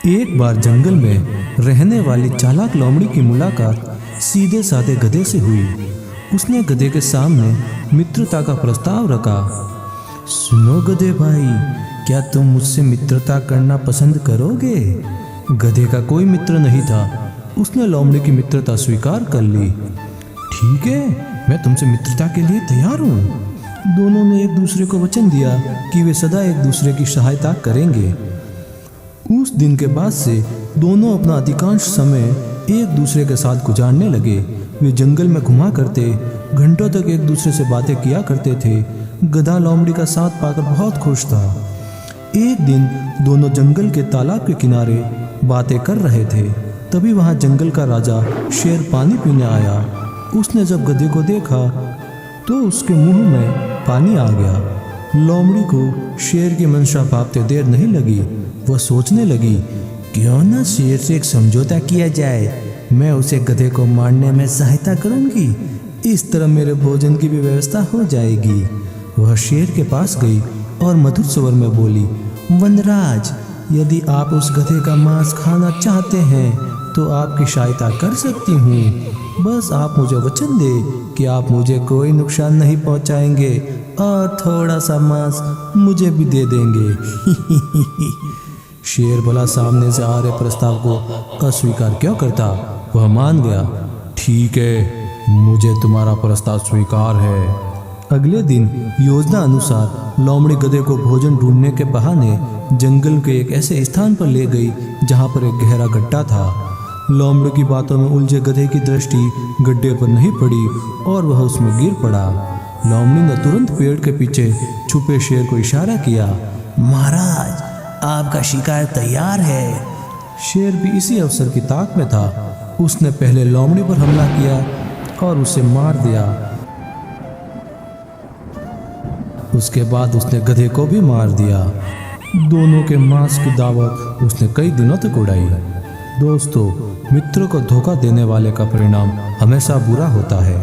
एक बार जंगल में रहने वाली चालाक लोमड़ी की मुलाकात सीधे साधे गधे से हुई। उसने गधे के सामने मित्रता का प्रस्ताव रखा। सुनो गधे भाई, क्या तुम मुझसे मित्रता करना पसंद करोगे? गधे का कोई मित्र नहीं था। उसने लोमड़ी की मित्रता स्वीकार कर ली। ठीक है, मैं तुमसे मित्रता के लिए तैयार हूँ। दोनों ने एक दूसरे को वचन दिया कि वे सदा एक दूसरे की सहायता करेंगे। उस दिन के बाद से दोनों अपना अधिकांश समय एक दूसरे के साथ गुजारने लगे। वे जंगल में घुमा करते, घंटों तक एक दूसरे से बातें किया करते थे। गधा लोमड़ी का साथ पाकर बहुत खुश था। एक दिन दोनों जंगल के तालाब के किनारे बातें कर रहे थे। तभी वहां जंगल का राजा शेर पानी पीने आया। उसने जब गधे को देखा तो उसके मुंह में पानी आ गया। लोमड़ी को शेर की मंशा भापते देर नहीं लगी। वह सोचने लगी, क्यों न शेर से एक समझौता किया जाए। मैं उसे गधे को मारने में सहायता करूंगी। इस तरह मेरे भोजन की भी व्यवस्था हो जाएगी। वह शेर के पास गई और मधुर स्वर में बोली, वनराज, यदि आप उस गधे का मांस खाना चाहते हैं तो आपकी सहायता कर सकती हूँ। बस आप मुझे वचन दे कि आप मुझे कोई नुकसान नहीं पहुँचाएंगे और थोड़ा सा मांस मुझे भी दे देंगे। शेर भला सामने से आ रहे प्रस्ताव को अस्वीकार क्यों करता? वह मान गया। ठीक है, मुझे तुम्हारा प्रस्ताव स्वीकार है। अगले दिन योजना अनुसार लोमड़ी गधे को भोजन ढूंढने के बहाने जंगल के एक ऐसे स्थान पर ले गई जहां पर एक गहरा गड्ढा था। लोमड़ी की बातों में उलझे गधे की दृष्टि गड्ढे पर नहीं पड़ी और वह उसमें गिर पड़ा। लोमड़ी ने तुरंत पेड़ के पीछे छुपे शेर को इशारा किया। महाराज, आपका शिकार तैयार है। शेर भी इसी अवसर की ताक में था। उसने पहले लोमड़ी पर हमला किया और उसे मार दिया। उसके बाद उसने गधे को भी मार दिया। दोनों के मांस की दावत उसने कई दिनों तक उड़ाई। दोस्तों, मित्रों को धोखा देने वाले का परिणाम हमेशा बुरा होता है।